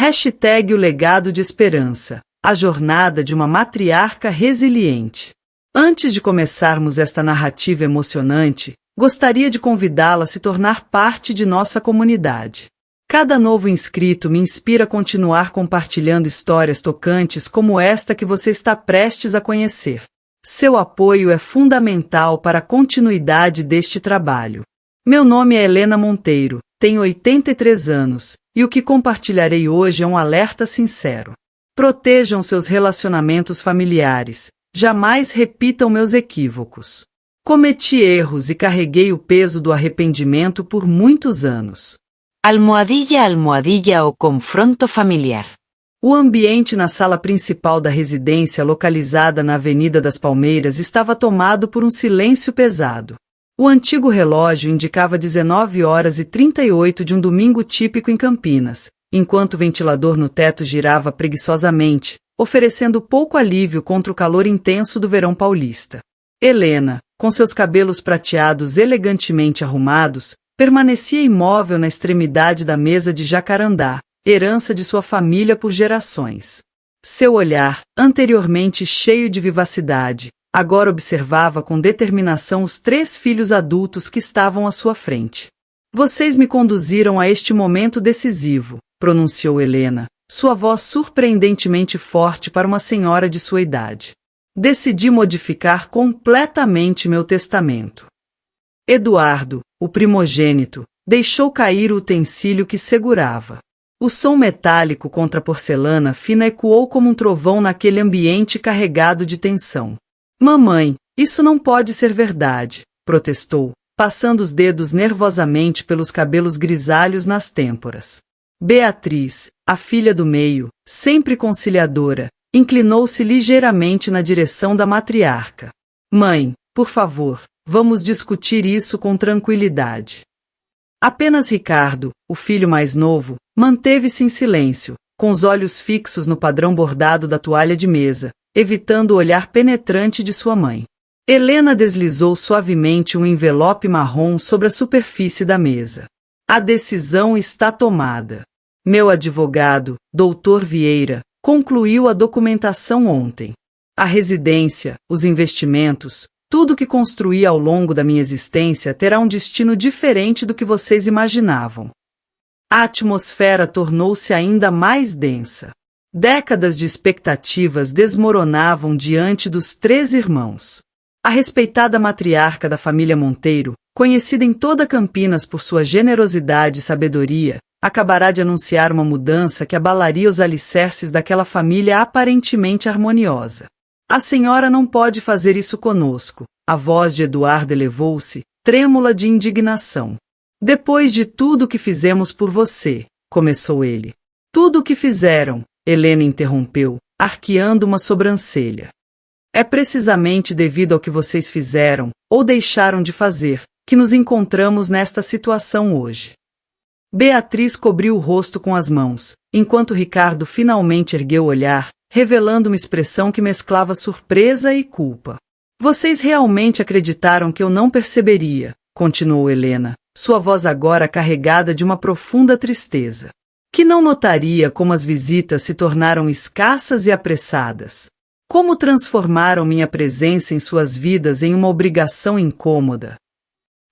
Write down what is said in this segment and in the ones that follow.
Hashtag o legado de esperança, a jornada de uma matriarca resiliente. Antes de começarmos esta narrativa emocionante, gostaria de convidá-la a se tornar parte de nossa comunidade. Cada novo inscrito me inspira a continuar compartilhando histórias tocantes como esta que você está prestes a conhecer. Seu apoio é fundamental para a continuidade deste trabalho. Meu nome é Helena Monteiro, tenho 83 anos, e o que compartilharei hoje é um alerta sincero. Protejam seus relacionamentos familiares, jamais repitam meus equívocos. Cometi erros e carreguei o peso do arrependimento por muitos anos. Almohadilla, almohadilla, o confronto familiar. O ambiente na sala principal da residência, localizada na Avenida das Palmeiras, estava tomado por um silêncio pesado. O antigo relógio indicava 19h38 de um domingo típico em Campinas, enquanto o ventilador no teto girava preguiçosamente, oferecendo pouco alívio contra o calor intenso do verão paulista. Helena, com seus cabelos prateados elegantemente arrumados, permanecia imóvel na extremidade da mesa de jacarandá, herança de sua família por gerações. Seu olhar, anteriormente cheio de vivacidade, agora observava com determinação os 3 filhos adultos que estavam à sua frente. Vocês me conduziram a este momento decisivo, pronunciou Helena, sua voz surpreendentemente forte para uma senhora de sua idade. Decidi modificar completamente meu testamento. Eduardo, o primogênito, deixou cair o utensílio que segurava. O som metálico contra a porcelana fina ecoou como um trovão naquele ambiente carregado de tensão. Mamãe, isso não pode ser verdade, protestou, passando os dedos nervosamente pelos cabelos grisalhos nas têmporas. Beatriz, a filha do meio, sempre conciliadora, inclinou-se ligeiramente na direção da matriarca. Mãe, por favor, vamos discutir isso com tranquilidade. Apenas Ricardo, o filho mais novo, manteve-se em silêncio, com os olhos fixos no padrão bordado da toalha de mesa, evitando o olhar penetrante de sua mãe. Helena deslizou suavemente um envelope marrom sobre a superfície da mesa. A decisão está tomada. Meu advogado, Dr. Vieira, concluiu a documentação ontem. A residência, os investimentos, tudo que construí ao longo da minha existência terá um destino diferente do que vocês imaginavam. A atmosfera tornou-se ainda mais densa. Décadas de expectativas desmoronavam diante dos 3 irmãos. A respeitada matriarca da família Monteiro, conhecida em toda Campinas por sua generosidade e sabedoria, acabará de anunciar uma mudança que abalaria os alicerces daquela família aparentemente harmoniosa. A senhora não pode fazer isso conosco. A voz de Eduardo elevou-se, trêmula de indignação. Depois de tudo o que fizemos por você, começou ele. Tudo o que fizeram, Helena interrompeu, arqueando uma sobrancelha. É precisamente devido ao que vocês fizeram, ou deixaram de fazer, que nos encontramos nesta situação hoje. Beatriz cobriu o rosto com as mãos, enquanto Ricardo finalmente ergueu o olhar, revelando uma expressão que mesclava surpresa e culpa. Vocês realmente acreditaram que eu não perceberia, continuou Helena, sua voz agora carregada de uma profunda tristeza. Que não notaria como as visitas se tornaram escassas e apressadas. Como transformaram minha presença em suas vidas em uma obrigação incômoda.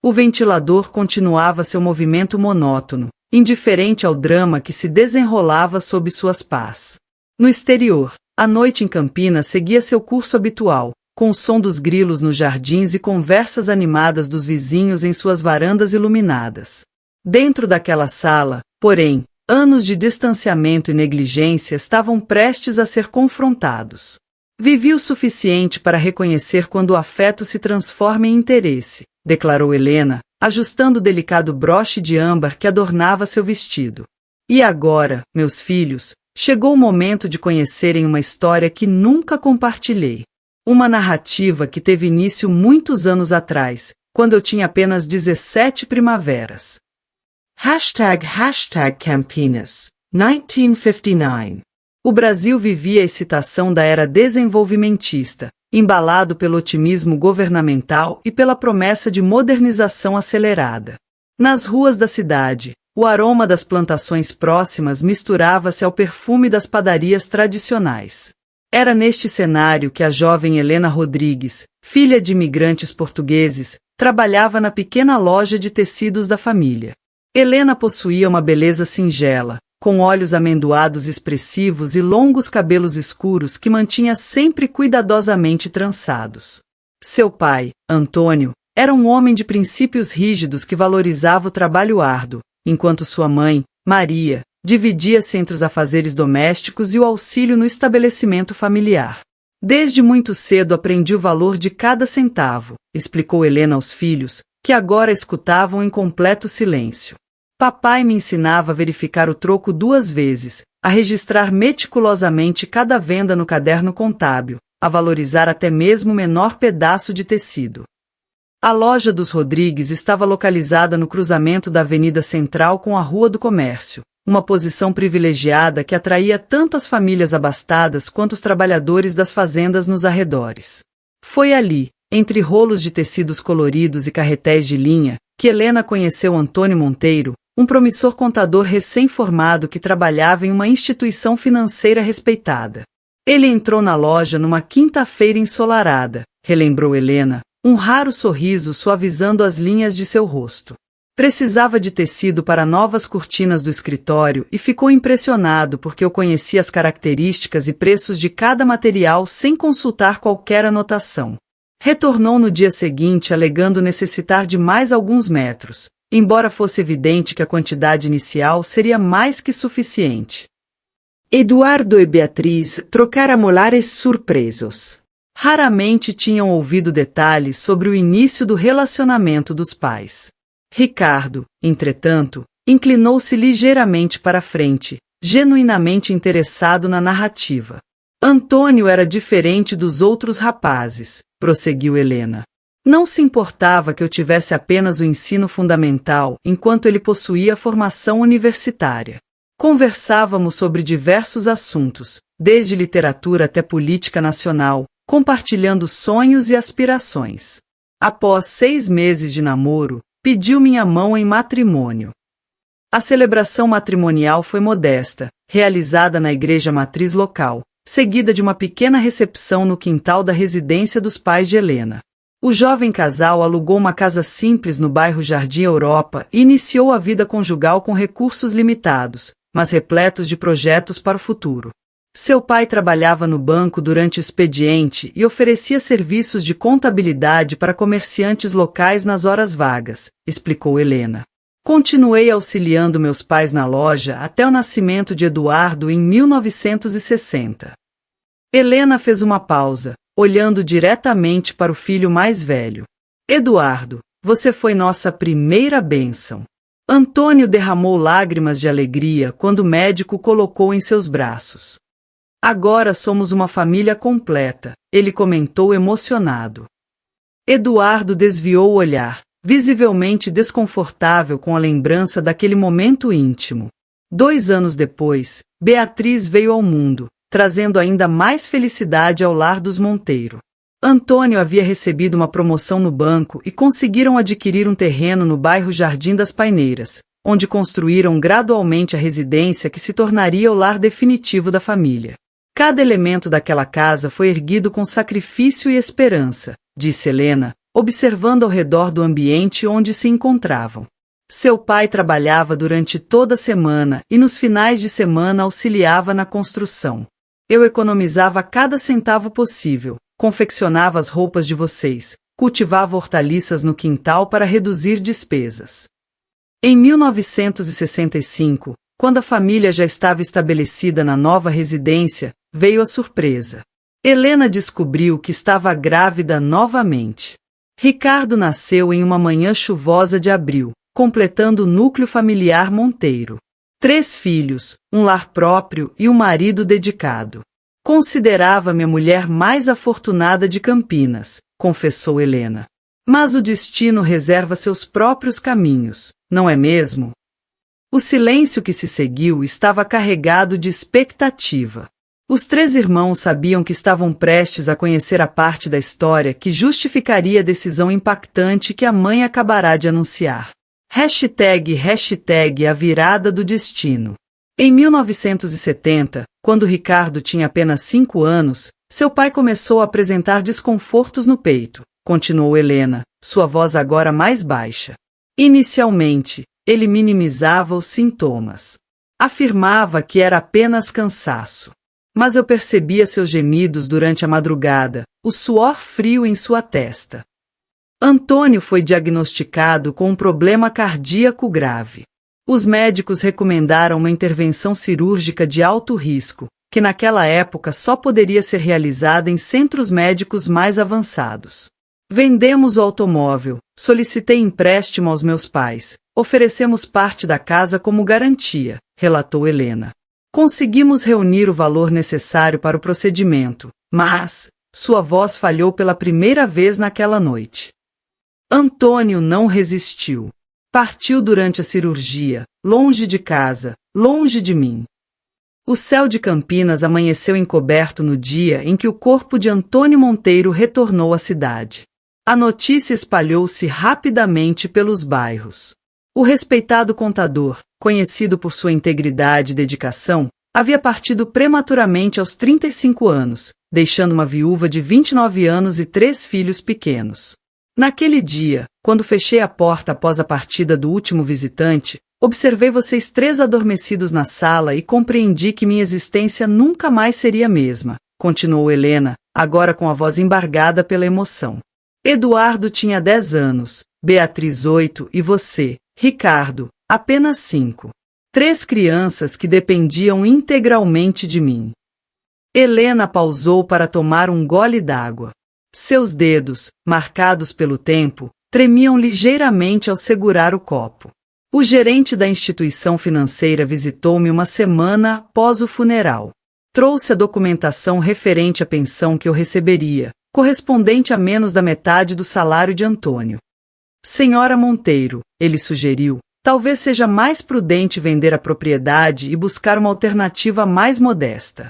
O ventilador continuava seu movimento monótono, indiferente ao drama que se desenrolava sob suas pás. No exterior, a noite em Campinas seguia seu curso habitual, com o som dos grilos nos jardins e conversas animadas dos vizinhos em suas varandas iluminadas. Dentro daquela sala, porém, anos de distanciamento e negligência estavam prestes a ser confrontados. Vivi o suficiente para reconhecer quando o afeto se transforma em interesse, declarou Helena, ajustando o delicado broche de âmbar que adornava seu vestido. E agora, meus filhos, chegou o momento de conhecerem uma história que nunca compartilhei. Uma narrativa que teve início muitos anos atrás, quando eu tinha apenas 17 primaveras. #Campinas, 1959. O Brasil vivia a excitação da era desenvolvimentista, embalado pelo otimismo governamental e pela promessa de modernização acelerada. Nas ruas da cidade, O aroma das plantações próximas misturava-se ao perfume das padarias tradicionais. Era neste cenário que a jovem Helena Rodrigues, filha de imigrantes portugueses, trabalhava na pequena loja de tecidos da família. Helena possuía uma beleza singela, com olhos amendoados expressivos e longos cabelos escuros que mantinha sempre cuidadosamente trançados. Seu pai, Antônio, era um homem de princípios rígidos que valorizava o trabalho árduo, enquanto sua mãe, Maria, dividia-se entre os afazeres domésticos e o auxílio no estabelecimento familiar. Desde muito cedo aprendi o valor de cada centavo, explicou Helena aos filhos, que agora escutavam em completo silêncio. Papai me ensinava a verificar o troco 2 vezes, a registrar meticulosamente cada venda no caderno contábil, a valorizar até mesmo o menor pedaço de tecido. A loja dos Rodrigues estava localizada no cruzamento da Avenida Central com a Rua do Comércio, uma posição privilegiada que atraía tanto as famílias abastadas quanto os trabalhadores das fazendas nos arredores. Foi ali, entre rolos de tecidos coloridos e carretéis de linha, que Helena conheceu Antônio Monteiro, um promissor contador recém-formado que trabalhava em uma instituição financeira respeitada. Ele entrou na loja numa quinta-feira ensolarada, relembrou Helena, um raro sorriso suavizando as linhas de seu rosto. Precisava de tecido para novas cortinas do escritório e ficou impressionado porque eu conhecia as características e preços de cada material sem consultar qualquer anotação. Retornou no dia seguinte alegando necessitar de mais alguns metros, embora fosse evidente que a quantidade inicial seria mais que suficiente. Eduardo e Beatriz trocaram olhares surpresos. Raramente tinham ouvido detalhes sobre o início do relacionamento dos pais. Ricardo, entretanto, inclinou-se ligeiramente para a frente, genuinamente interessado na narrativa. Antônio era diferente dos outros rapazes, prosseguiu Helena. Não se importava que eu tivesse apenas o ensino fundamental, enquanto ele possuía a formação universitária. Conversávamos sobre diversos assuntos, desde literatura até política nacional, compartilhando sonhos e aspirações. Após 6 meses de namoro, pediu minha mão em matrimônio. A celebração matrimonial foi modesta, realizada na igreja matriz local, seguida de uma pequena recepção no quintal da residência dos pais de Helena. O jovem casal alugou uma casa simples no bairro Jardim Europa e iniciou a vida conjugal com recursos limitados, mas repletos de projetos para o futuro. Seu pai trabalhava no banco durante o expediente e oferecia serviços de contabilidade para comerciantes locais nas horas vagas, explicou Helena. Continuei auxiliando meus pais na loja até o nascimento de Eduardo em 1960. Helena fez uma pausa, olhando diretamente para o filho mais velho. Eduardo, você foi nossa primeira bênção. Antônio derramou lágrimas de alegria quando o médico o colocou em seus braços. Agora somos uma família completa, ele comentou emocionado. Eduardo desviou o olhar, visivelmente desconfortável com a lembrança daquele momento íntimo. 2 anos depois, Beatriz veio ao mundo, trazendo ainda mais felicidade ao lar dos Monteiro. Antônio havia recebido uma promoção no banco e conseguiram adquirir um terreno no bairro Jardim das Paineiras, onde construíram gradualmente a residência que se tornaria o lar definitivo da família. Cada elemento daquela casa foi erguido com sacrifício e esperança, disse Helena, observando ao redor do ambiente onde se encontravam. Seu pai trabalhava durante toda a semana e nos finais de semana auxiliava na construção. Eu economizava cada centavo possível, confeccionava as roupas de vocês, cultivava hortaliças no quintal para reduzir despesas. Em 1965, quando a família já estava estabelecida na nova residência, veio a surpresa. Helena descobriu que estava grávida novamente. Ricardo nasceu em uma manhã chuvosa de abril, completando o núcleo familiar Monteiro. 3 filhos, um lar próprio e um marido dedicado. Considerava-me a mulher mais afortunada de Campinas, confessou Helena. Mas o destino reserva seus próprios caminhos, não é mesmo? O silêncio que se seguiu estava carregado de expectativa. Os 3 irmãos sabiam que estavam prestes a conhecer a parte da história que justificaria a decisão impactante que a mãe acabará de anunciar. Hashtag a virada do destino. Em 1970, quando Ricardo tinha apenas 5 anos, seu pai começou a apresentar desconfortos no peito, continuou Helena, sua voz agora mais baixa. Inicialmente, ele minimizava os sintomas. Afirmava que era apenas cansaço. Mas eu percebia seus gemidos durante a madrugada, o suor frio em sua testa. Antônio foi diagnosticado com um problema cardíaco grave. Os médicos recomendaram uma intervenção cirúrgica de alto risco, que naquela época só poderia ser realizada em centros médicos mais avançados. Vendemos o automóvel, solicitei empréstimo aos meus pais, oferecemos parte da casa como garantia, relatou Helena. Conseguimos reunir o valor necessário para o procedimento, mas sua voz falhou pela primeira vez naquela noite. Antônio não resistiu. Partiu durante a cirurgia, longe de casa, longe de mim. O céu de Campinas amanheceu encoberto no dia em que o corpo de Antônio Monteiro retornou à cidade. A notícia espalhou-se rapidamente pelos bairros. O respeitado contador, conhecido por sua integridade e dedicação, havia partido prematuramente aos 35 anos, deixando uma viúva de 29 anos e 3 filhos pequenos. Naquele dia, quando fechei a porta após a partida do último visitante, observei vocês 3 adormecidos na sala e compreendi que minha existência nunca mais seria a mesma, continuou Helena, agora com a voz embargada pela emoção. Eduardo tinha 10 anos, Beatriz 8 e você, Ricardo, apenas 5. 3 crianças que dependiam integralmente de mim. Helena pausou para tomar um gole d'água. Seus dedos, marcados pelo tempo, tremiam ligeiramente ao segurar o copo. O gerente da instituição financeira visitou-me uma semana após o funeral. Trouxe a documentação referente à pensão que eu receberia, correspondente a menos da metade do salário de Antônio. Senhora Monteiro, ele sugeriu, talvez seja mais prudente vender a propriedade e buscar uma alternativa mais modesta.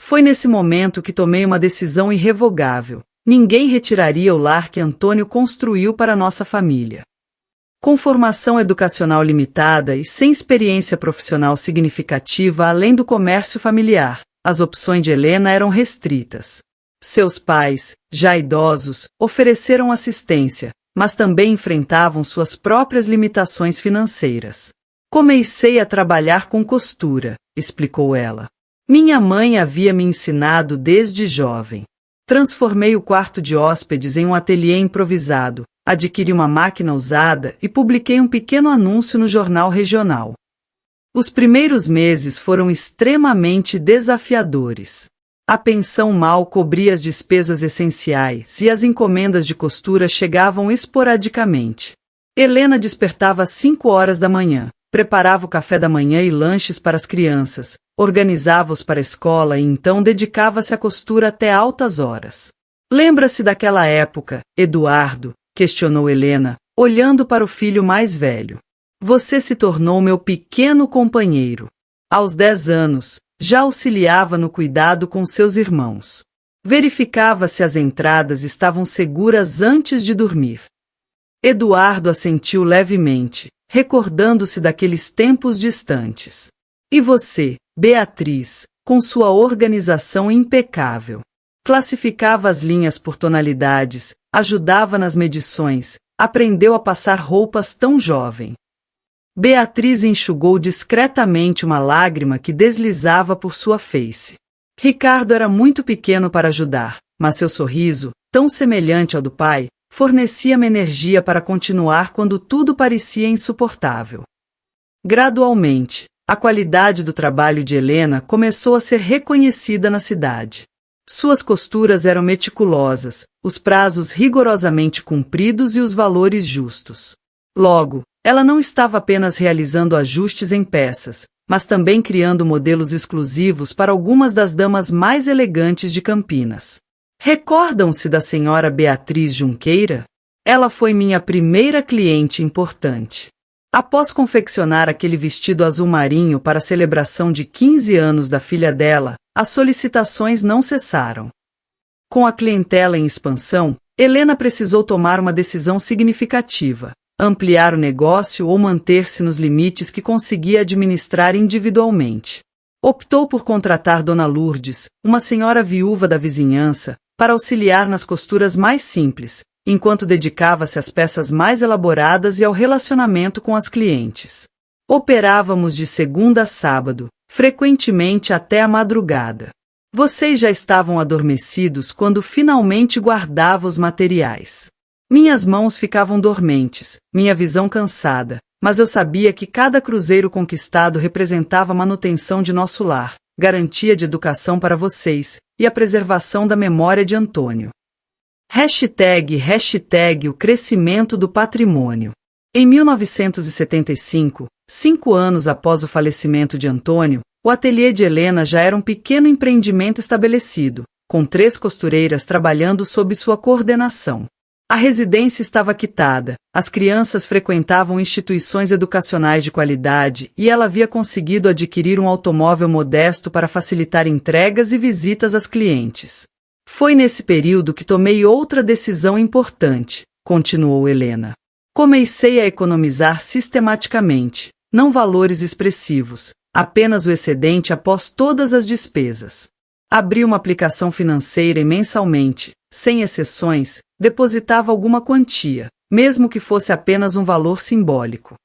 Foi nesse momento que tomei uma decisão irrevogável. Ninguém retiraria o lar que Antônio construiu para nossa família. Com formação educacional limitada e sem experiência profissional significativa além do comércio familiar, as opções de Helena eram restritas. Seus pais, já idosos, ofereceram assistência, mas também enfrentavam suas próprias limitações financeiras. Comecei a trabalhar com costura, explicou ela. Minha mãe havia me ensinado desde jovem. Transformei o quarto de hóspedes em um ateliê improvisado, adquiri uma máquina usada e publiquei um pequeno anúncio no jornal regional. Os primeiros meses foram extremamente desafiadores. A pensão mal cobria as despesas essenciais e as encomendas de costura chegavam esporadicamente. Helena despertava às 5 horas da manhã, preparava o café da manhã e lanches para as crianças, organizava-os para a escola e então dedicava-se à costura até altas horas. Lembra-se daquela época, Eduardo? Questionou Helena, olhando para o filho mais velho. Você se tornou meu pequeno companheiro. Aos 10 anos, já auxiliava no cuidado com seus irmãos. Verificava se as entradas estavam seguras antes de dormir. Eduardo assentiu levemente, recordando-se daqueles tempos distantes. E você, Beatriz, com sua organização impecável. Classificava as linhas por tonalidades, ajudava nas medições, aprendeu a passar roupas tão jovem. Beatriz enxugou discretamente uma lágrima que deslizava por sua face. Ricardo era muito pequeno para ajudar, mas seu sorriso, tão semelhante ao do pai, fornecia-me energia para continuar quando tudo parecia insuportável. Gradualmente, a qualidade do trabalho de Helena começou a ser reconhecida na cidade. Suas costuras eram meticulosas, os prazos rigorosamente cumpridos e os valores justos. Logo, ela não estava apenas realizando ajustes em peças, mas também criando modelos exclusivos para algumas das damas mais elegantes de Campinas. Recordam-se da senhora Beatriz Junqueira? Ela foi minha primeira cliente importante. Após confeccionar aquele vestido azul marinho para a celebração de 15 anos da filha dela, as solicitações não cessaram. Com a clientela em expansão, Helena precisou tomar uma decisão significativa. ampliar o negócio ou manter-se nos limites que conseguia administrar individualmente. Optou por contratar Dona Lourdes, uma senhora viúva da vizinhança, para auxiliar nas costuras mais simples, enquanto dedicava-se às peças mais elaboradas e ao relacionamento com as clientes. Operávamos de segunda a sábado, frequentemente até a madrugada. Vocês já estavam adormecidos quando finalmente guardava os materiais. Minhas mãos ficavam dormentes, minha visão cansada, mas eu sabia que cada cruzeiro conquistado representava a manutenção de nosso lar, garantia de educação para vocês, e a preservação da memória de Antônio. Hashtag o crescimento do patrimônio. Em 1975, 5 anos após o falecimento de Antônio, o ateliê de Helena já era um pequeno empreendimento estabelecido, com 3 costureiras trabalhando sob sua coordenação. A residência estava quitada, as crianças frequentavam instituições educacionais de qualidade e ela havia conseguido adquirir um automóvel modesto para facilitar entregas e visitas às clientes. Foi nesse período que tomei outra decisão importante, continuou Helena. Comecei a economizar sistematicamente, não valores expressivos, apenas o excedente após todas as despesas. Abri uma aplicação financeira e mensalmente, sem exceções, depositava alguma quantia, mesmo que fosse apenas um valor simbólico.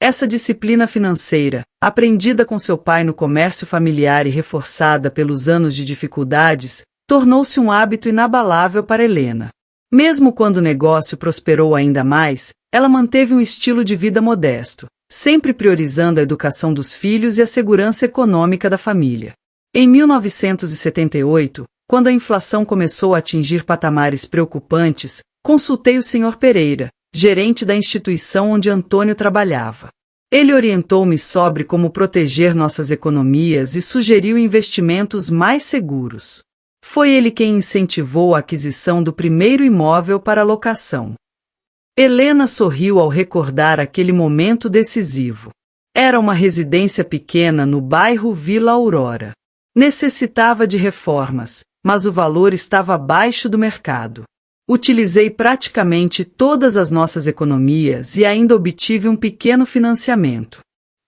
Essa disciplina financeira, aprendida com seu pai no comércio familiar e reforçada pelos anos de dificuldades, tornou-se um hábito inabalável para Helena. Mesmo quando o negócio prosperou ainda mais, ela manteve um estilo de vida modesto, sempre priorizando a educação dos filhos e a segurança econômica da família. Em 1978, quando a inflação começou a atingir patamares preocupantes, consultei o Sr. Pereira, gerente da instituição onde Antônio trabalhava. Ele orientou-me sobre como proteger nossas economias e sugeriu investimentos mais seguros. Foi ele quem incentivou a aquisição do primeiro imóvel para locação. Helena sorriu ao recordar aquele momento decisivo. Era uma residência pequena no bairro Vila Aurora. Necessitava de reformas, mas o valor estava abaixo do mercado. Utilizei praticamente todas as nossas economias e ainda obtive um pequeno financiamento.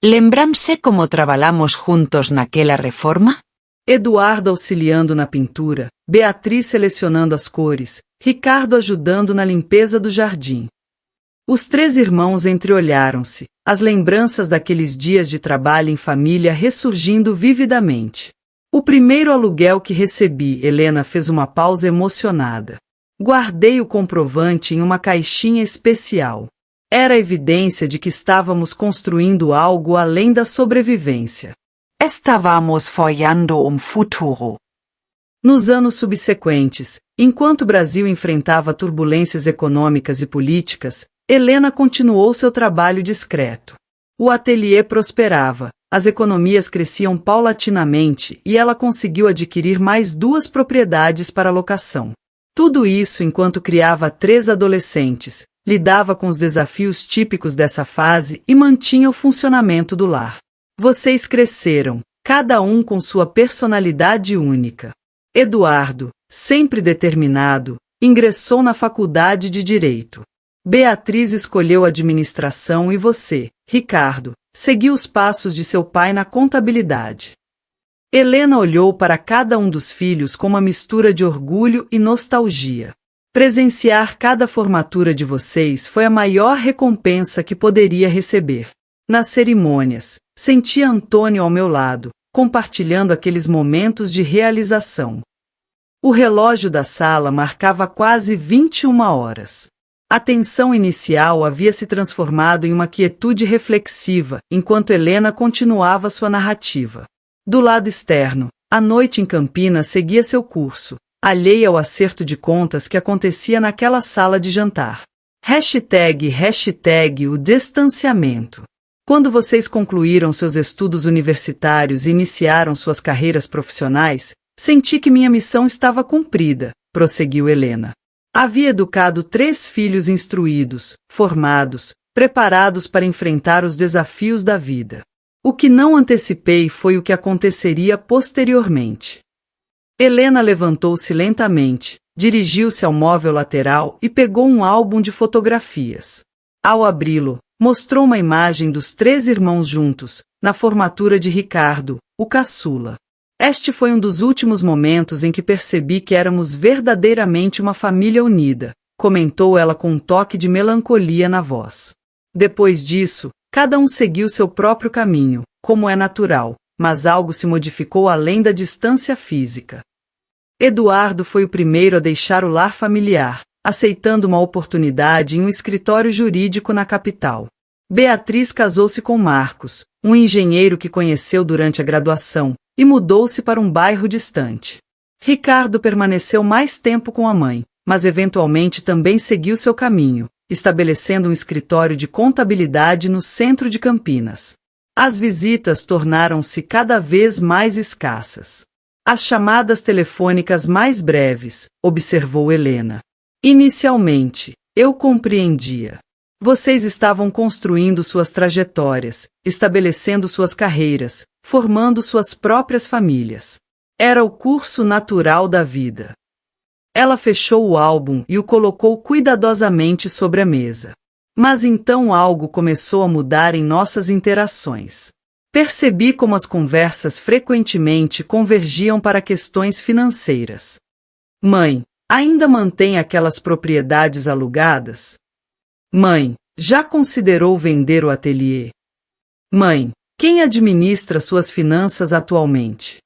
Lembram-se como trabalhamos juntos naquela reforma? Eduardo auxiliando na pintura, Beatriz selecionando as cores, Ricardo ajudando na limpeza do jardim. Os 3 irmãos entreolharam-se, as lembranças daqueles dias de trabalho em família ressurgindo vividamente. O primeiro aluguel que recebi, Helena fez uma pausa emocionada. Guardei o comprovante em uma caixinha especial. Era evidência de que estávamos construindo algo além da sobrevivência. Estávamos folhando um futuro. Nos anos subsequentes, enquanto o Brasil enfrentava turbulências econômicas e políticas, Helena continuou seu trabalho discreto. O ateliê prosperava, as economias cresciam paulatinamente e ela conseguiu adquirir mais 2 propriedades para locação. Tudo isso enquanto criava 3 adolescentes, lidava com os desafios típicos dessa fase e mantinha o funcionamento do lar. Vocês cresceram, cada um com sua personalidade única. Eduardo, sempre determinado, ingressou na faculdade de Direito. Beatriz escolheu administração e você, Ricardo, seguiu os passos de seu pai na contabilidade. Helena olhou para cada um dos filhos com uma mistura de orgulho e nostalgia. Presenciar cada formatura de vocês foi a maior recompensa que poderia receber. Nas cerimônias, sentia Antônio ao meu lado, compartilhando aqueles momentos de realização. O relógio da sala marcava quase 21 horas. A tensão inicial havia se transformado em uma quietude reflexiva, enquanto Helena continuava sua narrativa. Do lado externo, a noite em Campinas seguia seu curso, alheia ao acerto de contas que acontecia naquela sala de jantar. Hashtag o distanciamento. Quando vocês concluíram seus estudos universitários e iniciaram suas carreiras profissionais, senti que minha missão estava cumprida, prosseguiu Helena. Havia educado 3 filhos instruídos, formados, preparados para enfrentar os desafios da vida. O que não antecipei foi o que aconteceria posteriormente. Helena levantou-se lentamente, dirigiu-se ao móvel lateral e pegou um álbum de fotografias. Ao abri-lo, mostrou uma imagem dos 3 irmãos juntos, na formatura de Ricardo, o caçula. Este foi um dos últimos momentos em que percebi que éramos verdadeiramente uma família unida, comentou ela com um toque de melancolia na voz. Depois disso, cada um seguiu seu próprio caminho, como é natural, mas algo se modificou além da distância física. Eduardo foi o primeiro a deixar o lar familiar, aceitando uma oportunidade em um escritório jurídico na capital. Beatriz casou-se com Marcos, um engenheiro que conheceu durante a graduação, e mudou-se para um bairro distante. Ricardo permaneceu mais tempo com a mãe, mas eventualmente também seguiu seu caminho, estabelecendo um escritório de contabilidade no centro de Campinas. As visitas tornaram-se cada vez mais escassas. As chamadas telefônicas mais breves, observou Helena. Inicialmente, eu compreendia. Vocês estavam construindo suas trajetórias, estabelecendo suas carreiras, formando suas próprias famílias. Era o curso natural da vida. Ela fechou o álbum e o colocou cuidadosamente sobre a mesa. Mas então algo começou a mudar em nossas interações. Percebi como as conversas frequentemente convergiam para questões financeiras. Mãe, ainda mantém aquelas propriedades alugadas? Mãe, já considerou vender o ateliê? Mãe, quem administra suas finanças atualmente?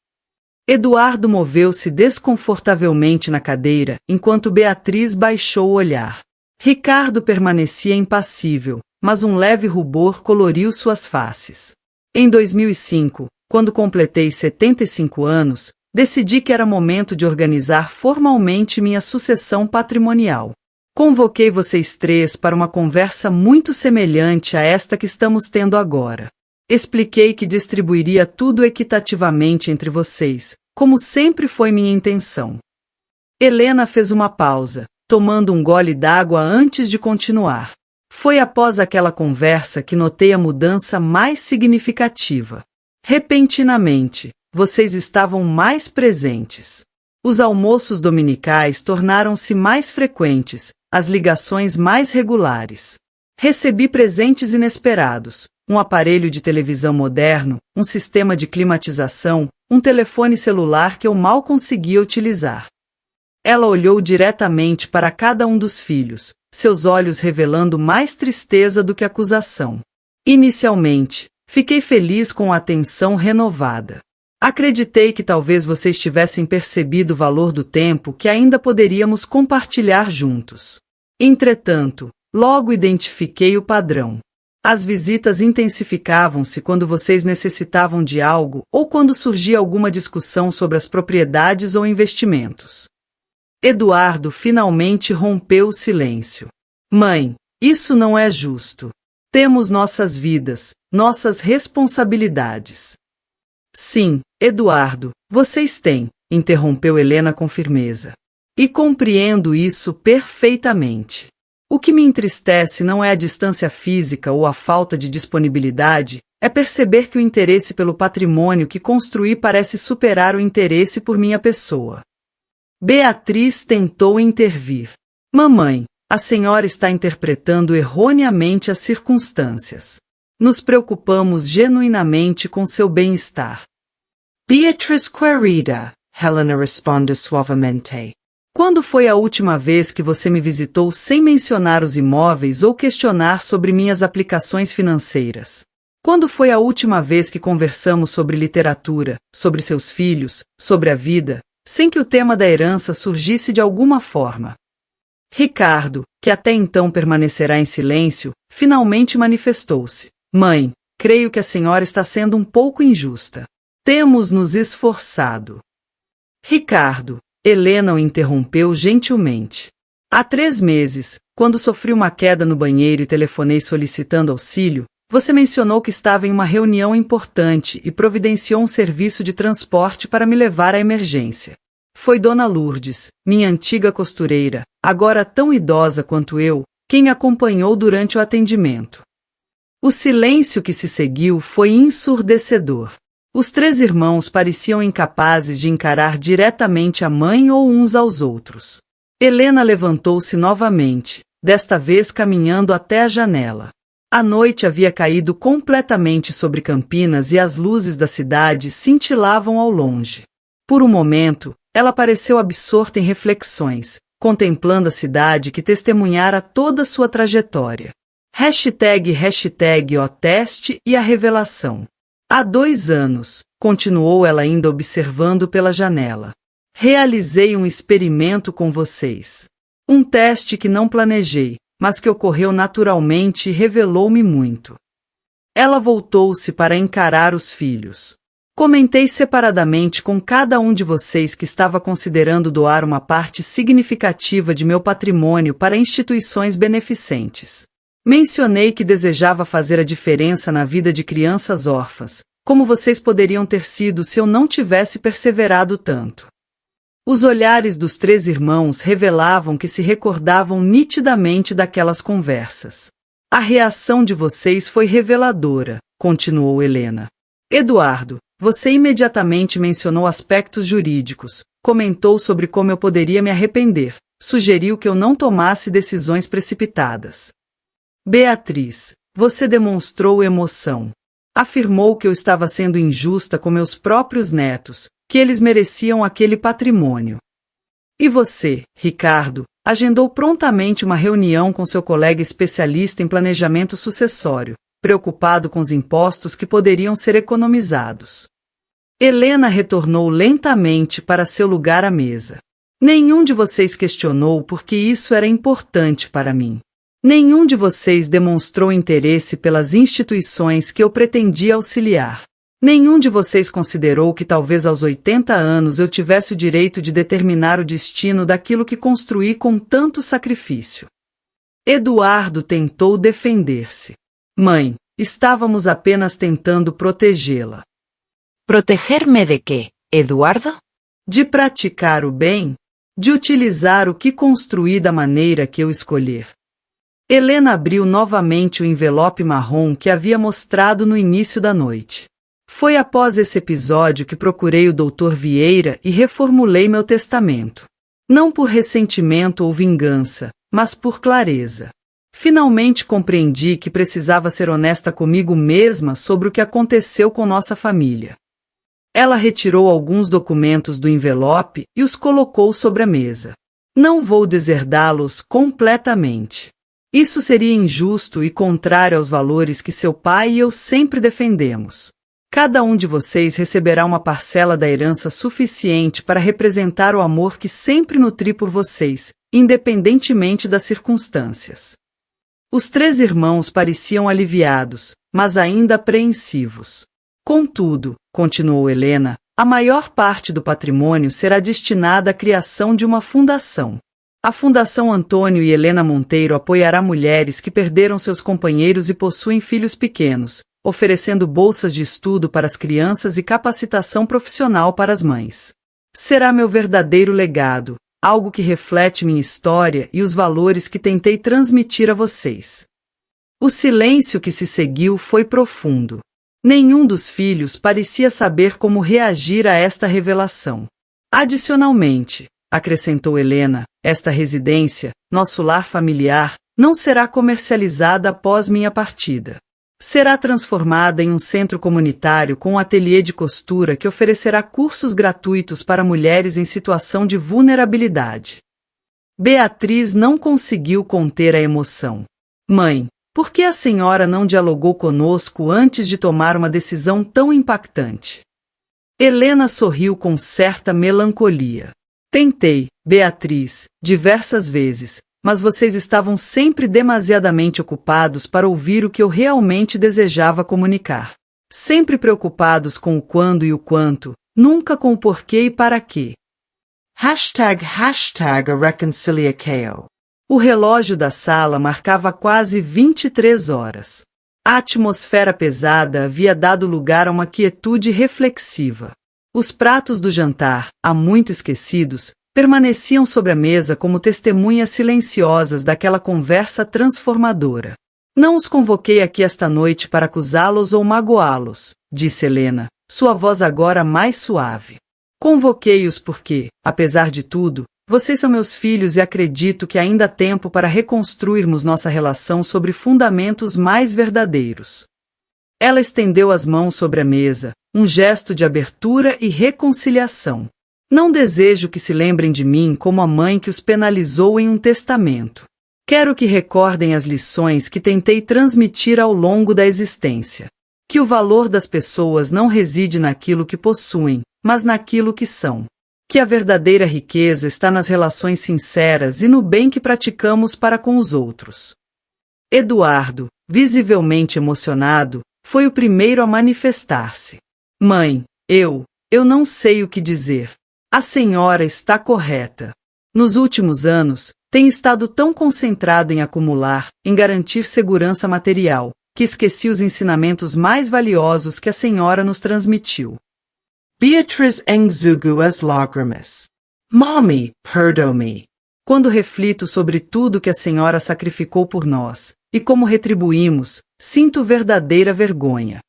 Eduardo moveu-se desconfortavelmente na cadeira, enquanto Beatriz baixou o olhar. Ricardo permanecia impassível, mas um leve rubor coloriu suas faces. Em 2005, quando completei 75 anos, decidi que era momento de organizar formalmente minha sucessão patrimonial. Convoquei vocês 3 para uma conversa muito semelhante a esta que estamos tendo agora. Expliquei que distribuiria tudo equitativamente entre vocês, como sempre foi minha intenção. Helena fez uma pausa, tomando um gole d'água antes de continuar. Foi após aquela conversa que notei a mudança mais significativa. Repentinamente, vocês estavam mais presentes. Os almoços dominicais tornaram-se mais frequentes, as ligações mais regulares. Recebi presentes inesperados, um aparelho de televisão moderno, um sistema de climatização, um telefone celular que eu mal conseguia utilizar. Ela olhou diretamente para cada um dos filhos, seus olhos revelando mais tristeza do que acusação. Inicialmente, fiquei feliz com a atenção renovada. Acreditei que talvez vocês tivessem percebido o valor do tempo que ainda poderíamos compartilhar juntos. Entretanto, logo identifiquei o padrão. As visitas intensificavam-se quando vocês necessitavam de algo ou quando surgia alguma discussão sobre as propriedades ou investimentos. Eduardo finalmente rompeu o silêncio. Mãe, isso não é justo. Temos nossas vidas, nossas responsabilidades. Sim, Eduardo, vocês têm, interrompeu Helena com firmeza. E compreendo isso perfeitamente. O que me entristece não é a distância física ou a falta de disponibilidade, é perceber que o interesse pelo patrimônio que construí parece superar o interesse por minha pessoa. Beatriz tentou intervir. Mamãe, a senhora está interpretando erroneamente as circunstâncias. Nos preocupamos genuinamente com seu bem-estar. Beatriz querida, Helena respondeu suavemente. Quando foi a última vez que você me visitou sem mencionar os imóveis ou questionar sobre minhas aplicações financeiras? Quando foi a última vez que conversamos sobre literatura, sobre seus filhos, sobre a vida, sem que o tema da herança surgisse de alguma forma? Ricardo, que até então permanecerá em silêncio, finalmente manifestou-se. Mãe, creio que a senhora está sendo um pouco injusta. Temos nos esforçado. Ricardo, Helena o interrompeu gentilmente. Há 3 meses, quando sofri uma queda no banheiro e telefonei solicitando auxílio, você mencionou que estava em uma reunião importante e providenciou um serviço de transporte para me levar à emergência. Foi Dona Lourdes, minha antiga costureira, agora tão idosa quanto eu, quem me acompanhou durante o atendimento. O silêncio que se seguiu foi ensurdecedor. Os 3 irmãos pareciam incapazes de encarar diretamente a mãe ou uns aos outros. Helena levantou-se novamente, desta vez caminhando até a janela. A noite havia caído completamente sobre Campinas e as luzes da cidade cintilavam ao longe. Por um momento, ela pareceu absorta em reflexões, contemplando a cidade que testemunhara toda sua trajetória. #, o teste e a revelação. Há 2 anos, continuou ela ainda observando pela janela. Realizei um experimento com vocês. Um teste que não planejei, mas que ocorreu naturalmente e revelou-me muito. Ela voltou-se para encarar os filhos. Comentei separadamente com cada um de vocês que estava considerando doar uma parte significativa de meu patrimônio para instituições beneficentes. Mencionei que desejava fazer a diferença na vida de crianças órfãs, como vocês poderiam ter sido se eu não tivesse perseverado tanto. Os olhares dos 3 irmãos revelavam que se recordavam nitidamente daquelas conversas. A reação de vocês foi reveladora, continuou Helena. Eduardo, você imediatamente mencionou aspectos jurídicos, comentou sobre como eu poderia me arrepender, sugeriu que eu não tomasse decisões precipitadas. Beatriz, você demonstrou emoção. Afirmou que eu estava sendo injusta com meus próprios netos, que eles mereciam aquele patrimônio. E você, Ricardo, agendou prontamente uma reunião com seu colega especialista em planejamento sucessório, preocupado com os impostos que poderiam ser economizados. Helena retornou lentamente para seu lugar à mesa. Nenhum de vocês questionou por que isso era importante para mim. Nenhum de vocês demonstrou interesse pelas instituições que eu pretendia auxiliar. Nenhum de vocês considerou que talvez aos 80 anos eu tivesse o direito de determinar o destino daquilo que construí com tanto sacrifício. Eduardo tentou defender-se. Mãe, estávamos apenas tentando protegê-la. ¿Protegerme de qué, Eduardo? De praticar o bem, de utilizar o que construí da maneira que eu escolher. Helena abriu novamente o envelope marrom que havia mostrado no início da noite. Foi após esse episódio que procurei o Dr. Vieira e reformulei meu testamento. Não por ressentimento ou vingança, mas por clareza. Finalmente compreendi que precisava ser honesta comigo mesma sobre o que aconteceu com nossa família. Ela retirou alguns documentos do envelope e os colocou sobre a mesa. Não vou deserdá-los completamente. Isso seria injusto e contrário aos valores que seu pai e eu sempre defendemos. Cada um de vocês receberá uma parcela da herança suficiente para representar o amor que sempre nutri por vocês, independentemente das circunstâncias. Os 3 irmãos pareciam aliviados, mas ainda apreensivos. Contudo, continuou Helena, a maior parte do patrimônio será destinada à criação de uma fundação. A Fundação Antônio e Helena Monteiro apoiará mulheres que perderam seus companheiros e possuem filhos pequenos, oferecendo bolsas de estudo para as crianças e capacitação profissional para as mães. Será meu verdadeiro legado, algo que reflete minha história e os valores que tentei transmitir a vocês. O silêncio que se seguiu foi profundo. Nenhum dos filhos parecia saber como reagir a esta revelação. Adicionalmente, acrescentou Helena, esta residência, nosso lar familiar, não será comercializada após minha partida. Será transformada em um centro comunitário com um ateliê de costura que oferecerá cursos gratuitos para mulheres em situação de vulnerabilidade. Beatriz não conseguiu conter a emoção. Mãe, por que a senhora não dialogou conosco antes de tomar uma decisão tão impactante? Helena sorriu com certa melancolia. Tentei, Beatriz, diversas vezes, mas vocês estavam sempre demasiadamente ocupados para ouvir o que eu realmente desejava comunicar. Sempre preocupados com o quando e o quanto, nunca com o porquê e para quê. #, a reconciliação. O relógio da sala marcava quase 23 horas. A atmosfera pesada havia dado lugar a uma quietude reflexiva. Os pratos do jantar, há muito esquecidos, permaneciam sobre a mesa como testemunhas silenciosas daquela conversa transformadora. Não os convoquei aqui esta noite para acusá-los ou magoá-los, disse Helena, sua voz agora mais suave. Convoquei-os porque, apesar de tudo, Vocês são meus filhos e acredito que ainda há tempo para reconstruirmos nossa relação sobre fundamentos mais verdadeiros. Ela estendeu as mãos sobre a mesa, um gesto de abertura e reconciliação. Não desejo que se lembrem de mim como a mãe que os penalizou em um testamento. Quero que recordem as lições que tentei transmitir ao longo da existência. Que o valor das pessoas não reside naquilo que possuem, mas naquilo que são. Que a verdadeira riqueza está nas relações sinceras e no bem que praticamos para com os outros. Eduardo, visivelmente emocionado, foi o primeiro a manifestar-se. Mãe, eu não sei o que dizer. A senhora está correta. Nos últimos anos, tenho estado tão concentrado em acumular, em garantir segurança material, que esqueci os ensinamentos mais valiosos que a senhora nos transmitiu. Beatriz Engzugu as lágrimas. Mommy, perdoe-me. Quando reflito sobre tudo que a senhora sacrificou por nós, e como retribuímos, sinto verdadeira vergonha.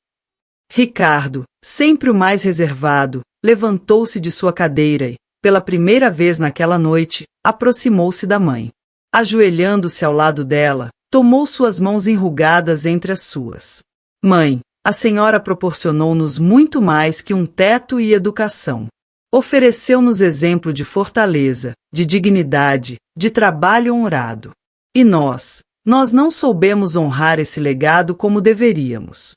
Ricardo, sempre o mais reservado, levantou-se de sua cadeira e, pela primeira vez naquela noite, aproximou-se da mãe. Ajoelhando-se ao lado dela, tomou suas mãos enrugadas entre as suas. Mãe, a senhora proporcionou-nos muito mais que um teto e educação. Ofereceu-nos exemplo de fortaleza, de dignidade, de trabalho honrado. E nós não soubemos honrar esse legado como deveríamos.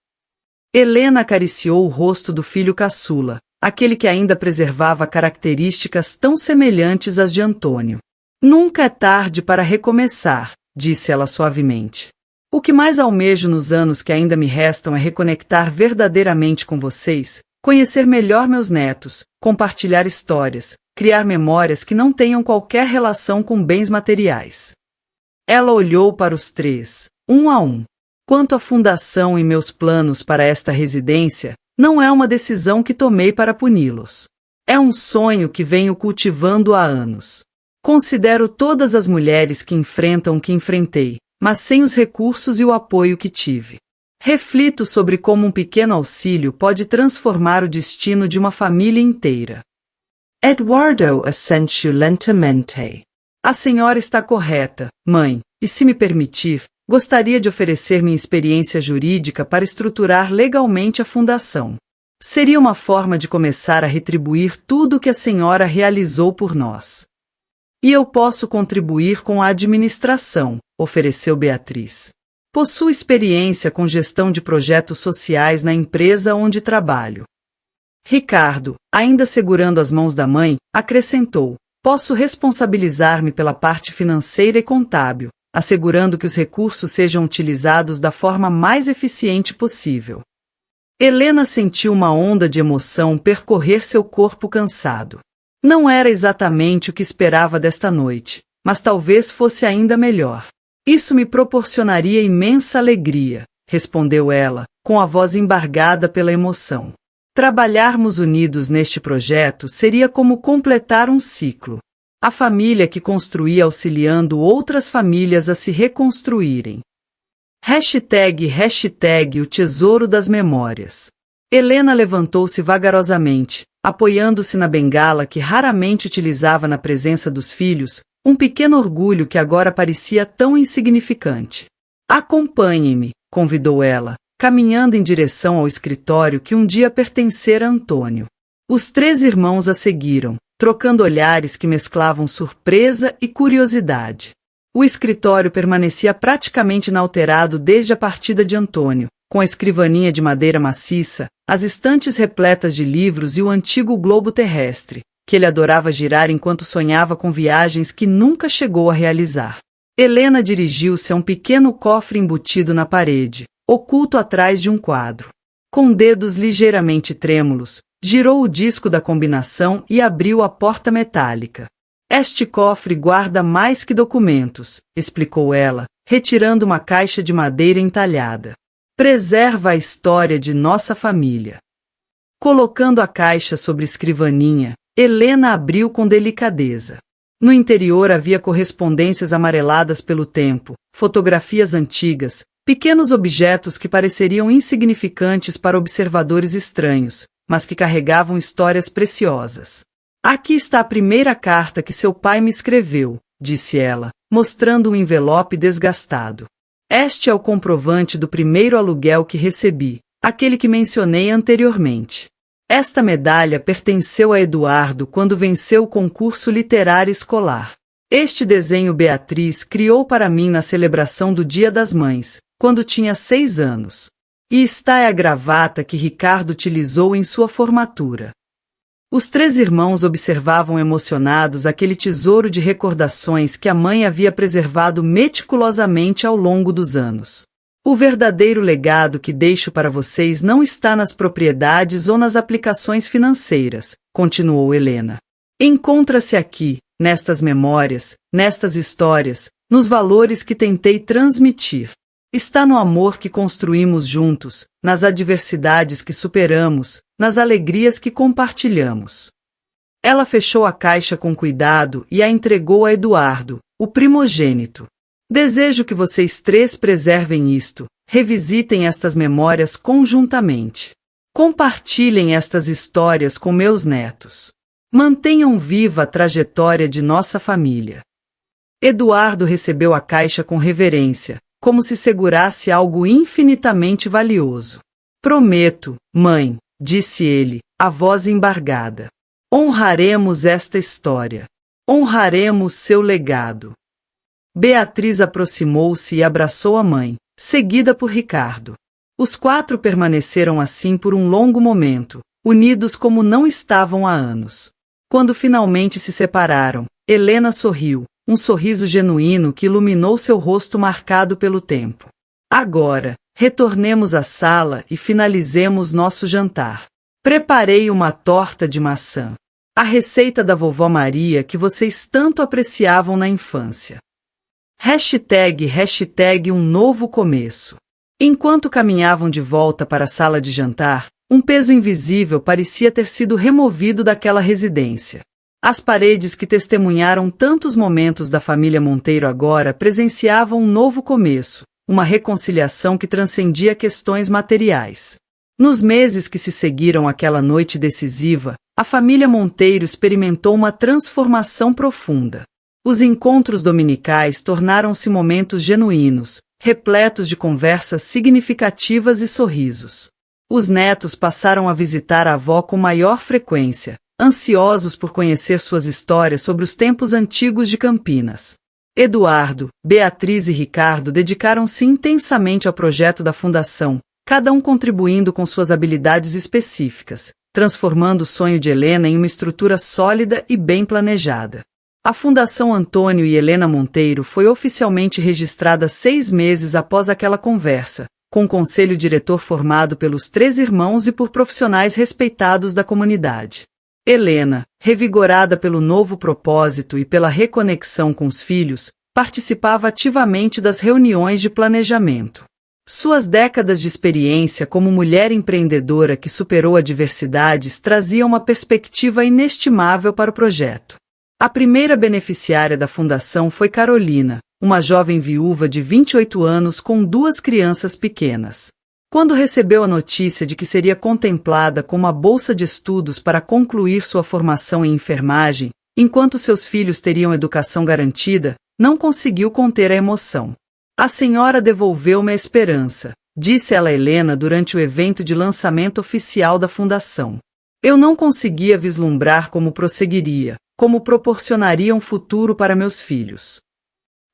Helena acariciou o rosto do filho caçula, aquele que ainda preservava características tão semelhantes às de Antônio. Nunca é tarde para recomeçar, disse ela suavemente. O que mais almejo nos anos que ainda me restam é reconectar verdadeiramente com vocês, conhecer melhor meus netos, compartilhar histórias, criar memórias que não tenham qualquer relação com bens materiais. Ela olhou para os três, um a um. Quanto à fundação e meus planos para esta residência, não é uma decisão que tomei para puni-los. É um sonho que venho cultivando há anos. Considero todas as mulheres que enfrentam o que enfrentei, mas sem os recursos e o apoio que tive. Reflito sobre como um pequeno auxílio pode transformar o destino de uma família inteira. Eduardo assentiu lentamente. A senhora está correta, mãe, e se me permitir, gostaria de oferecer minha experiência jurídica para estruturar legalmente a fundação. Seria uma forma de começar a retribuir tudo o que a senhora realizou por nós. E eu posso contribuir com a administração, ofereceu Beatriz. Possuo experiência com gestão de projetos sociais na empresa onde trabalho. Ricardo, ainda segurando as mãos da mãe, acrescentou: posso responsabilizar-me pela parte financeira e contábil, assegurando que os recursos sejam utilizados da forma mais eficiente possível. Helena sentiu uma onda de emoção percorrer seu corpo cansado. Não era exatamente o que esperava desta noite, mas talvez fosse ainda melhor. Isso me proporcionaria imensa alegria, respondeu ela, com a voz embargada pela emoção. Trabalharmos unidos neste projeto seria como completar um ciclo. A família que construía auxiliando outras famílias a se reconstruírem. #o tesouro das memórias. Helena levantou-se vagarosamente, apoiando-se na bengala que raramente utilizava na presença dos filhos, um pequeno orgulho que agora parecia tão insignificante. Acompanhe-me, convidou ela, caminhando em direção ao escritório que um dia pertencera a Antônio. Os três irmãos a seguiram, trocando olhares que mesclavam surpresa e curiosidade. O escritório permanecia praticamente inalterado desde a partida de Antônio, com a escrivaninha de madeira maciça, as estantes repletas de livros e o antigo globo terrestre, que ele adorava girar enquanto sonhava com viagens que nunca chegou a realizar. Helena dirigiu-se a um pequeno cofre embutido na parede, oculto atrás de um quadro. Com dedos ligeiramente trêmulos, girou o disco da combinação e abriu a porta metálica. Este cofre guarda mais que documentos, explicou ela, retirando uma caixa de madeira entalhada. Preserva a história de nossa família. Colocando a caixa sobre a escrivaninha, Helena abriu com delicadeza. No interior havia correspondências amareladas pelo tempo, fotografias antigas, pequenos objetos que pareceriam insignificantes para observadores estranhos, mas que carregavam histórias preciosas. Aqui está a primeira carta que seu pai me escreveu, disse ela, mostrando um envelope desgastado. Este é o comprovante do primeiro aluguel que recebi, aquele que mencionei anteriormente. Esta medalha pertenceu a Eduardo quando venceu o concurso literário escolar. Este desenho Beatriz criou para mim na celebração do Dia das Mães, quando tinha 6 anos. E esta é a gravata que Ricardo utilizou em sua formatura. Os 3 irmãos observavam emocionados aquele tesouro de recordações que a mãe havia preservado meticulosamente ao longo dos anos. O verdadeiro legado que deixo para vocês não está nas propriedades ou nas aplicações financeiras, continuou Helena. Encontra-se aqui, nestas memórias, nestas histórias, nos valores que tentei transmitir. Está no amor que construímos juntos, nas adversidades que superamos, nas alegrias que compartilhamos. Ela fechou a caixa com cuidado e a entregou a Eduardo, o primogênito. Desejo que vocês 3 preservem isto, revisitem estas memórias conjuntamente. Compartilhem estas histórias com meus netos. Mantenham viva a trajetória de nossa família. Eduardo recebeu a caixa com reverência, como se segurasse algo infinitamente valioso. Prometo, mãe, disse ele, a voz embargada. Honraremos esta história. Honraremos seu legado. Beatriz aproximou-se e abraçou a mãe, seguida por Ricardo. Os 4 permaneceram assim por um longo momento, unidos como não estavam há anos. Quando finalmente se separaram, Helena sorriu, um sorriso genuíno que iluminou seu rosto marcado pelo tempo. Agora, retornemos à sala e finalizemos nosso jantar. Preparei uma torta de maçã. A receita da vovó Maria que vocês tanto apreciavam na infância. #um novo começo. Enquanto caminhavam de volta para a sala de jantar, um peso invisível parecia ter sido removido daquela residência. As paredes que testemunharam tantos momentos da família Monteiro agora presenciavam um novo começo, uma reconciliação que transcendia questões materiais. Nos meses que se seguiram àquela noite decisiva, a família Monteiro experimentou uma transformação profunda. Os encontros dominicais tornaram-se momentos genuínos, repletos de conversas significativas e sorrisos. Os netos passaram a visitar a avó com maior frequência, ansiosos por conhecer suas histórias sobre os tempos antigos de Campinas. Eduardo, Beatriz e Ricardo dedicaram-se intensamente ao projeto da fundação, cada um contribuindo com suas habilidades específicas, transformando o sonho de Helena em uma estrutura sólida e bem planejada. A Fundação Antônio e Helena Monteiro foi oficialmente registrada 6 meses após aquela conversa, com um conselho diretor formado pelos 3 irmãos e por profissionais respeitados da comunidade. Helena, revigorada pelo novo propósito e pela reconexão com os filhos, participava ativamente das reuniões de planejamento. Suas décadas de experiência como mulher empreendedora que superou adversidades traziam uma perspectiva inestimável para o projeto. A primeira beneficiária da fundação foi Carolina, uma jovem viúva de 28 anos com 2 crianças pequenas. Quando recebeu a notícia de que seria contemplada com uma bolsa de estudos para concluir sua formação em enfermagem, enquanto seus filhos teriam educação garantida, não conseguiu conter a emoção. A senhora devolveu-me a esperança, disse ela a Helena durante o evento de lançamento oficial da fundação. Eu não conseguia vislumbrar como prosseguiria, como proporcionaria um futuro para meus filhos.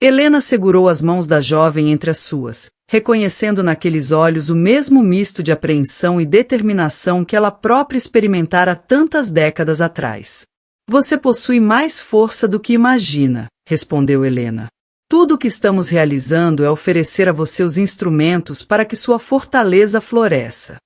Helena segurou as mãos da jovem entre as suas, reconhecendo naqueles olhos o mesmo misto de apreensão e determinação que ela própria experimentara tantas décadas atrás. Você possui mais força do que imagina, respondeu Helena. Tudo o que estamos realizando é oferecer a você os instrumentos para que sua fortaleza floresça.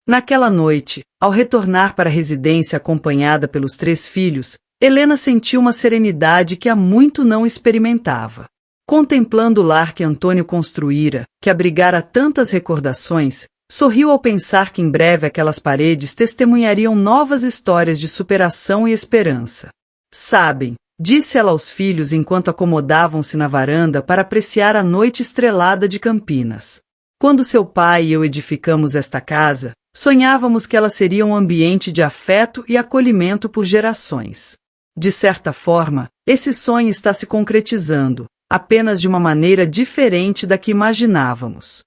Naquela noite, ao retornar para a residência acompanhada pelos 3 filhos, Helena sentiu uma serenidade que há muito não experimentava. Contemplando o lar que Antônio construíra, que abrigara tantas recordações, sorriu ao pensar que em breve aquelas paredes testemunhariam novas histórias de superação e esperança. Sabem, disse ela aos filhos enquanto acomodavam-se na varanda para apreciar a noite estrelada de Campinas. Quando seu pai e eu edificamos esta casa, Sonhávamos que ela seria um ambiente de afeto e acolhimento por gerações. De certa forma, esse sonho está se concretizando, apenas de uma maneira diferente da que imaginávamos.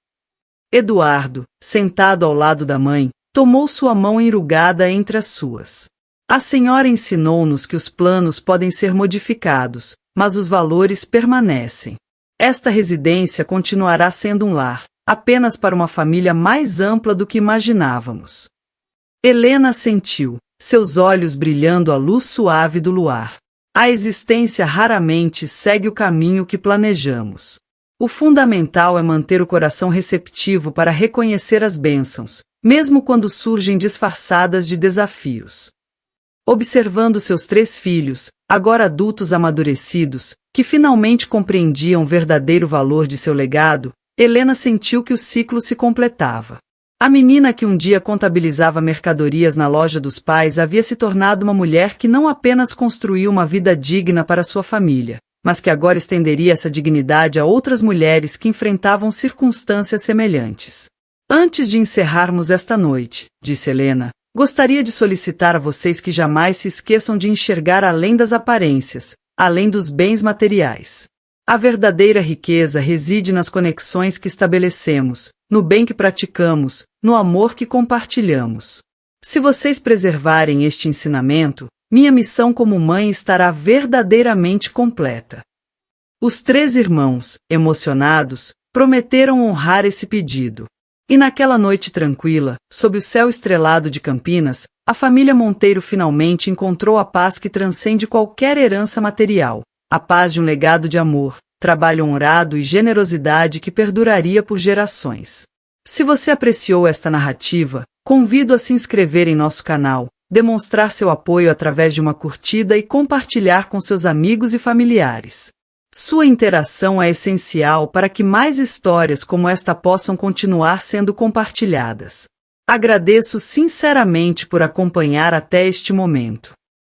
Eduardo, sentado ao lado da mãe, tomou sua mão enrugada entre as suas. A senhora ensinou-nos que os planos podem ser modificados, mas os valores permanecem. Esta residência continuará sendo um lar, apenas para uma família mais ampla do que imaginávamos. Helena sentiu, seus olhos brilhando à luz suave do luar. A existência raramente segue o caminho que planejamos. O fundamental é manter o coração receptivo para reconhecer as bênçãos, mesmo quando surgem disfarçadas de desafios. Observando seus 3 filhos, agora adultos amadurecidos, que finalmente compreendiam o verdadeiro valor de seu legado, Helena sentiu que o ciclo se completava. A menina que um dia contabilizava mercadorias na loja dos pais havia se tornado uma mulher que não apenas construiu uma vida digna para sua família, mas que agora estenderia essa dignidade a outras mulheres que enfrentavam circunstâncias semelhantes. Antes de encerrarmos esta noite, disse Helena, gostaria de solicitar a vocês que jamais se esqueçam de enxergar além das aparências, além dos bens materiais. A verdadeira riqueza reside nas conexões que estabelecemos, no bem que praticamos, no amor que compartilhamos. Se vocês preservarem este ensinamento, minha missão como mãe estará verdadeiramente completa. Os 3 irmãos, emocionados, prometeram honrar esse pedido. E naquela noite tranquila, sob o céu estrelado de Campinas, a família Monteiro finalmente encontrou a paz que transcende qualquer herança material, a paz de um legado de amor, trabalho honrado e generosidade que perduraria por gerações. Se você apreciou esta narrativa, convido a se inscrever em nosso canal, demonstrar seu apoio através de uma curtida e compartilhar com seus amigos e familiares. Sua interação é essencial para que mais histórias como esta possam continuar sendo compartilhadas. Agradeço sinceramente por acompanhar até este momento.